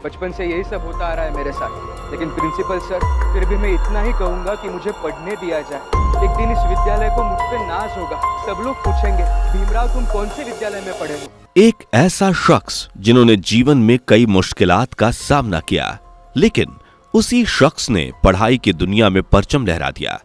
बचपन से यही सब होता आ रहा है मेरे साथ। लेकिन प्रिंसिपल सर, फिर भी मैं इतना ही कहूंगा कि मुझे पढ़ने दिया जाए। एक दिन इस विद्यालय को मुझ पे नाज होगा। सब लोग पूछेंगे, भीमराव तुम कौन से विद्यालय में पढ़े हो? एक ऐसा शख्स जिन्होंने जीवन में कई मुश्किलात का सामना किया, लेकिन उसी शख्स ने पढ़ाई की दुनिया में परचम लहरा दिया।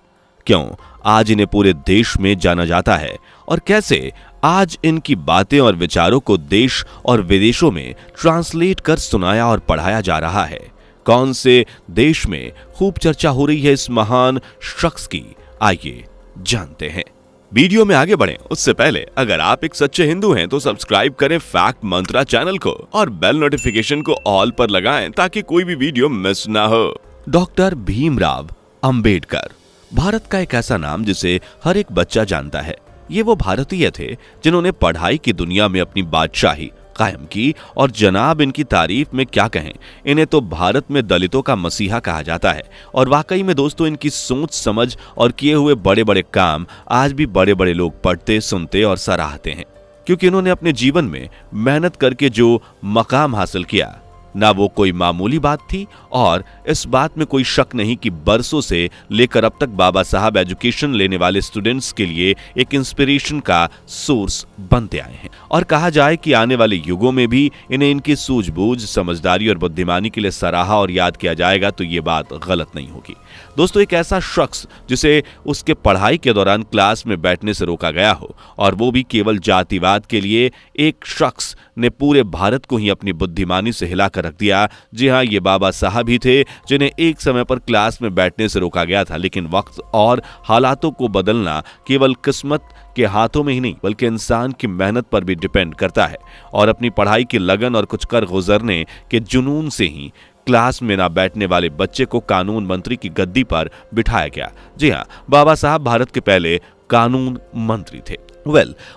क्यों आज इन्हें पूरे देश में जाना जाता है और कैसे आज इनकी बातें और विचारों को देश और विदेशों में ट्रांसलेट कर सुनाया और पढ़ाया जा रहा है। कौन से देश में खूब चर्चा हो रही है इस महान शख्स की, आइए जानते हैं। वीडियो में आगे बढ़ें उससे पहले अगर आप एक सच्चे हिंदू हैं तो सब्सक्राइब करें फैक्ट मंत्रा चैनल को और बेल नोटिफिकेशन को ऑल पर लगाएं ताकि कोई भी वीडियो मिस ना हो। डॉक्टर भीमराव अंबेडकर भारत का एक ऐसा नाम जिसे हर एक बच्चा जानता है। ये वो भारतीय थे जिन्होंने पढ़ाई की दुनिया में अपनी बादशाही कायम की और जनाब इनकी तारीफ में क्या कहें, इन्हें तो भारत में दलितों का मसीहा कहा जाता है। और वाकई में दोस्तों इनकी सोच समझ और किए हुए बड़े बड़े काम आज भी बड़े बड़े लोग पढ़ते सुनते और सराहते हैं, क्योंकि इन्होंने अपने जीवन में मेहनत करके जो मकाम हासिल किया ना वो कोई मामूली बात थी। और इस बात में कोई शक नहीं कि बरसों से लेकर अब तक बाबा साहब एजुकेशन लेने वाले स्टूडेंट्स के लिए एक इंस्पिरेशन का सोर्स बनते आए हैं। और कहा जाए कि आने वाले युगों में भी इन्हें इनकी सूझबूझ, समझदारी और बुद्धिमानी के लिए सराहा और याद किया जाएगा तो ये बात गलत नहीं होगी। दोस्तों एक ऐसा शख्स जिसे उसके पढ़ाई के दौरान क्लास में बैठने से रोका गया हो और वो भी केवल जातिवाद के लिए, एक शख्स ने पूरे भारत को ही अपनी बुद्धिमानी से हिलाकर रख दिया। जी हाँ, ये बाबा साहब ही थे जिन्हें एक समय पर क्लास में बैठने से रोका गया था। लेकिन वक्त और हालातों को बदलना केवल किस्मत के हाथों में ही नहीं बल्कि इंसान की मेहनत पर भी डिपेंड करता है। और अपनी पढ़ाई की लगन और कुछ कर गुजरने के जुनून से ही क्लास में ना बैठने वाले बच्चे को कानून मंत्री की गद्दी पर बिठाया गया। जी हाँ, बाबा साहब भारत के पहले कानून मंत्री थे।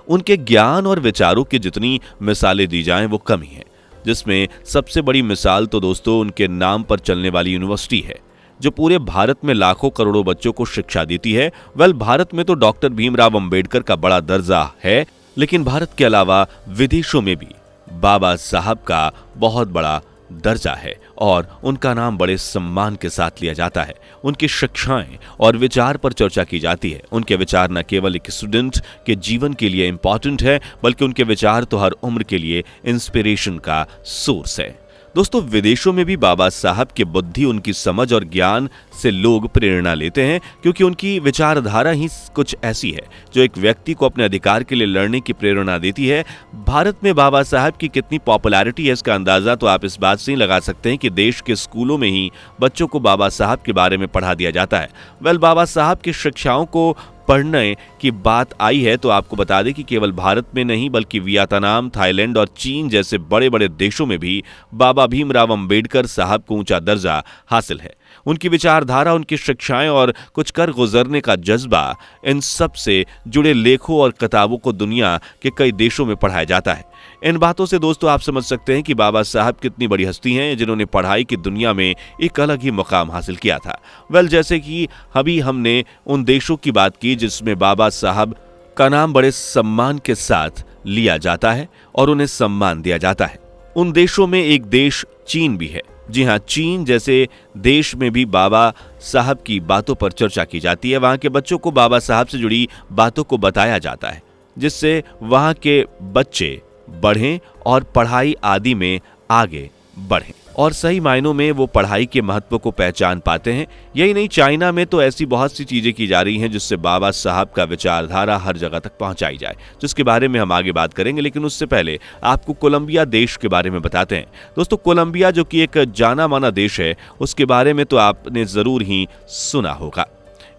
उनके ज्ञान और विचारों की जितनी मिसालें दी जाएं वो कम ही है, जिसमें सबसे बड़ी मिसाल तो दोस्तों उनके नाम पर चलने वाली यूनिवर्सिटी है जो पूरे भारत में लाखों करोड़ों बच्चों को शिक्षा देती है। भारत में तो डॉक्टर भीमराव अंबेडकर का बड़ा दर्जा है, लेकिन भारत के अलावा विदेशों में भी बाबा साहब का बहुत बड़ा दर्जा है और उनका नाम बड़े सम्मान के साथ लिया जाता है। उनकी शिक्षाएं और विचार पर चर्चा की जाती है। उनके विचार न केवल एक स्टूडेंट के जीवन के लिए इंपॉर्टेंट है बल्कि उनके विचार तो हर उम्र के लिए इंस्पिरेशन का सोर्स है। दोस्तों विदेशों में भी बाबा साहब की बुद्धि, उनकी समझ और ज्ञान से लोग प्रेरणा लेते हैं, क्योंकि उनकी विचारधारा ही कुछ ऐसी है जो एक व्यक्ति को अपने अधिकार के लिए लड़ने की प्रेरणा देती है। भारत में बाबा साहब की कितनी पॉपुलैरिटी है इसका अंदाजा तो आप इस बात से ही लगा सकते हैं कि देश के स्कूलों में ही बच्चों को बाबा साहब के बारे में पढ़ा दिया जाता है। बाबा साहब की शिक्षाओं को पढ़ने की बात आई है तो आपको बता दें कि केवल भारत में नहीं बल्कि वियतनाम, थाईलैंड और चीन जैसे बड़े बड़े देशों में भी बाबा भीमराव अंबेडकर साहब को ऊंचा दर्जा हासिल है। उनकी विचारधारा, उनकी शिक्षाएं और कुछ कर गुजरने का जज्बा, इन सब से जुड़े लेखों और किताबों को दुनिया के कई देशों में पढ़ाया जाता है। इन बातों से दोस्तों आप समझ सकते हैं कि बाबा साहब कितनी बड़ी हस्ती हैं जिन्होंने पढ़ाई की दुनिया में एक अलग ही मुकाम हासिल किया था। जैसे कि अभी हमने उन देशों की बात की जिसमें बाबा साहब का नाम बड़े सम्मान के साथ लिया जाता है और उन्हें सम्मान दिया जाता है। उन देशों में एक देश चीन भी है। जी हाँ, चीन जैसे देश में भी बाबा साहब की बातों पर चर्चा की जाती है। वहां के बच्चों को बाबा साहब से जुड़ी बातों को बताया जाता है जिससे वहां के बच्चे बढ़ें और पढ़ाई आदि में आगे बढ़ें और सही मायनों में वो पढ़ाई के महत्व को पहचान पाते हैं। यही नहीं, चाइना में तो ऐसी बहुत सी चीजें की जा रही हैं जिससे बाबा साहब का विचारधारा हर जगह तक पहुंचाई जाए, जिसके बारे में हम आगे बात करेंगे। लेकिन उससे पहले आपको कोलंबिया देश के बारे में बताते हैं। दोस्तों कोलंबिया जो कि एक जाना माना देश है, उसके बारे में तो आपने जरूर ही सुना होगा।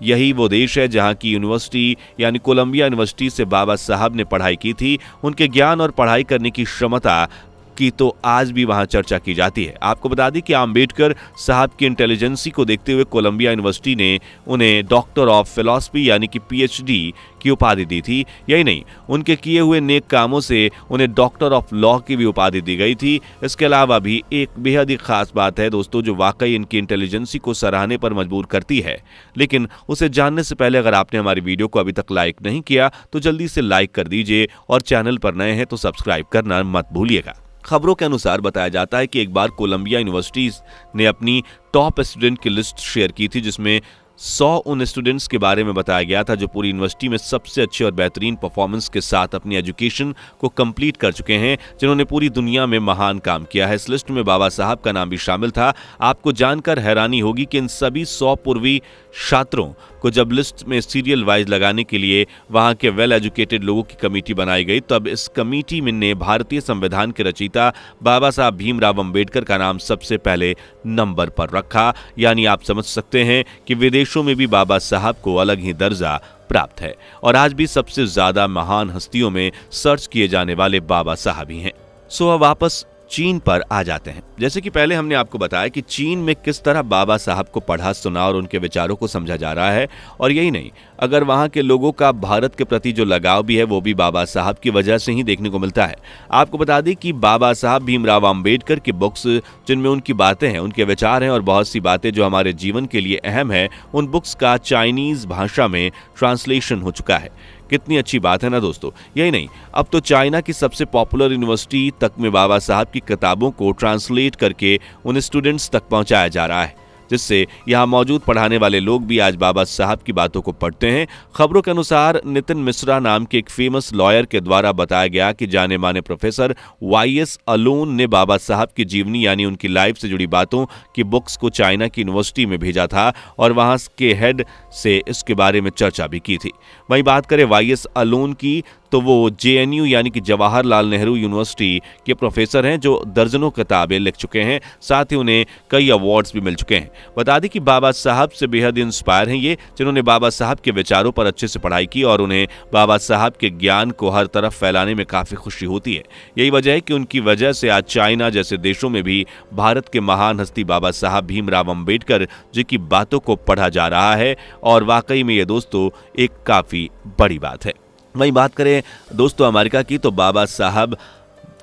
यही वो देश है जहां की यूनिवर्सिटी यानी कोलंबिया यूनिवर्सिटी से बाबा साहब ने पढ़ाई की थी। उनके ज्ञान और पढ़ाई करने की क्षमता की तो आज भी वहां चर्चा की जाती है। आपको बता दें कि अंबेडकर साहब की इंटेलिजेंसी को देखते हुए कोलंबिया यूनिवर्सिटी ने उन्हें डॉक्टर ऑफ फिलॉसफी यानी कि पीएचडी की उपाधि दी थी। यही नहीं, उनके किए हुए नेक कामों से उन्हें डॉक्टर ऑफ लॉ की भी उपाधि दी गई थी। इसके अलावा भी एक बेहद ही खास बात है दोस्तों जो वाकई इनकी इंटेलिजेंसी को सराहने पर मजबूर करती है। लेकिन उसे जानने से पहले अगर आपने हमारी वीडियो को अभी तक लाइक नहीं किया तो जल्दी से लाइक कर दीजिए और चैनल पर नए हैं तो सब्सक्राइब करना मत भूलिएगा। खबरों के अनुसार बताया जाता है कि एक बार कोलंबिया यूनिवर्सिटी ने अपनी टॉप स्टूडेंट की लिस्ट शेयर की थी, जिसमें 100 उन स्टूडेंट्स के बारे में बताया गया था जो पूरी यूनिवर्सिटी में सबसे अच्छे और बेहतरीन परफॉर्मेंस के साथ अपनी एजुकेशन को कंप्लीट कर चुके हैं, जिन्होंने पूरी दुनिया में महान काम किया है। इस लिस्ट में बाबा साहब का नाम भी शामिल था। आपको जानकर हैरानी होगी कि इन सभी 100 पूर्वी छात्रों को जब लिस्ट में सीरियल वाइज लगाने के लिए वहां के वेल एजुकेटेड लोगों की कमेटी बनाई गई, तब इस कमेटी में ने भारतीय संविधान के रचयिता बाबा साहब भीमराव अंबेडकर का नाम सबसे पहले नंबर पर रखा। यानी आप समझ सकते हैं कि विदेशों में भी बाबा साहब को अलग ही दर्जा प्राप्त है और आज भी सबसे ज्यादा महान हस्तियों में सर्च किए जाने वाले बाबा साहब ही हैं। सो अब वापस चीन पर आ जाते हैं। जैसे कि पहले हमने आपको बताया कि चीन में किस तरह बाबा साहब को पढ़ा सुना और उनके विचारों को समझा जा रहा है, और यही नहीं, अगर वहां के लोगों का भारत के प्रति जो लगाव भी है वो भी बाबा साहब की वजह से ही देखने को मिलता है। आपको बता दें कि बाबा साहब भीमराव अंबेडकर की बुक्स, जिनमें उनकी बातें हैं, उनके विचार हैं और बहुत सी बातें जो हमारे जीवन के लिए अहम है, उन बुक्स का चाइनीज भाषा में ट्रांसलेशन हो चुका है। कितनी अच्छी बात है ना दोस्तों। यही नहीं, अब तो चाइना की सबसे पॉपुलर यूनिवर्सिटी तक में बाबा साहब की किताबों को ट्रांसलेट करके उन स्टूडेंट्स तक पहुंचाया जा रहा है, जिससे यहाँ मौजूद पढ़ाने वाले लोग भी आज बाबा साहब की बातों को पढ़ते हैं। खबरों के अनुसार नितिन मिश्रा नाम के एक फेमस लॉयर के द्वारा बताया गया कि जाने माने प्रोफेसर वाईएस अलोन ने बाबा साहब की जीवनी यानी उनकी लाइफ से जुड़ी बातों की बुक्स को चाइना की यूनिवर्सिटी में भेजा था और वहां के हेड से इसके बारे में चर्चा भी की थी। वहीं बात करें वाईएस अलोन की, तो वो जेएनयू यानी कि जवाहरलाल नेहरू यूनिवर्सिटी के प्रोफेसर हैं जो दर्जनों किताबें लिख चुके हैं, साथ ही उन्हें कई अवार्ड्स भी मिल चुके हैं। बता दें कि बाबा साहब से बेहद इंस्पायर हैं ये, जिन्होंने बाबा साहब के विचारों पर अच्छे से पढ़ाई की और उन्हें बाबा साहब के ज्ञान को हर तरफ फैलाने में काफी खुशी होती है। यही वजह है कि उनकी वजह से आज चाइना जैसे देशों में भी भारत के महान हस्ती बाबा साहब भीमराव अंबेडकर जी की बातों को पढ़ा जा रहा है, और वाकई में ये दोस्तों एक काफी बड़ी बात है। वहीं बात करें दोस्तों अमेरिका की, तो बाबा साहब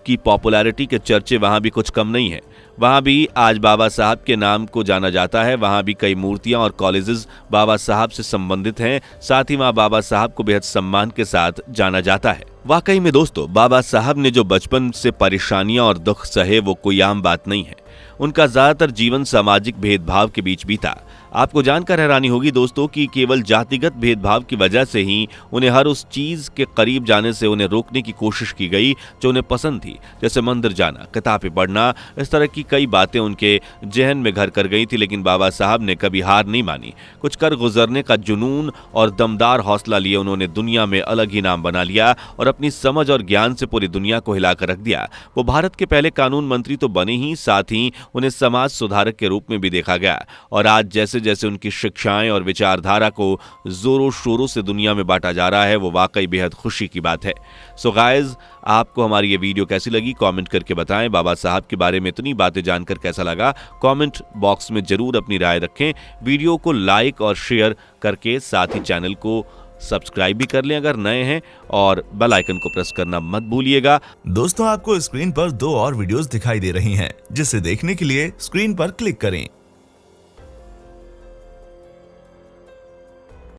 की पॉपुलैरिटी के चर्चे वहां भी कुछ कम नहीं है। वहां भी आज बाबा साहब के नाम को जाना जाता है। वहां भी कई मूर्तियां और कॉलेजेस बाबा साहब से संबंधित हैं। साथ ही वहां बाबा साहब को बेहद सम्मान के साथ जाना जाता है। वाकई में दोस्तों बाबा साहब ने जो बचपन से परेशानियां और दुख सहे वो कोई आम बात नहीं है। उनका ज्यादातर जीवन सामाजिक भेदभाव के बीच बीता। आपको जानकर हैरानी होगी दोस्तों कि केवल जातिगत भेदभाव की वजह से ही उन्हें हर उस चीज के करीब जाने से उन्हें रोकने की कोशिश की गई जो उन्हें पसंद थी, जैसे मंदिर जाना, किताबें पढ़ना। इस तरह की कई बातें उनके जहन में घर कर गई थी, लेकिन बाबा साहब ने कभी हार नहीं मानी। कुछ कर गुजरने का जुनून और दमदार हौसला लिए उन्होंने दुनिया में अलग ही नाम बना लिया और अपनी समझ और ज्ञान से पूरी दुनिया को हिलाकर रख दिया। वो भारत के पहले कानून मंत्री तो बने ही, साथ ही उन्हें समाज सुधारक के रूप में भी देखा गया। और आज जैसे जैसे उनकी शिक्षाएं और विचारधारा को जोरों शोरों से दुनिया में बांटा जा रहा है, वो वाकई बेहद खुशी की बात है। सो गाइस, आपको हमारी ये वीडियो कैसी लगी कमेंट करके बताएं। बाबा साहब के बारे में इतनी बातें जानकर कैसा लगा कमेंट बॉक्स में जरूर अपनी राय रखें। वीडियो को लाइक और शेयर करके साथ ही चैनल को सब्सक्राइब भी कर लें अगर नए हैं, और बेल आइकन को प्रेस करना मत भूलिएगा। दोस्तों आपको स्क्रीन पर 2 और वीडियोस दिखाई दे रही हैं, जिसे देखने के लिए स्क्रीन पर क्लिक करें।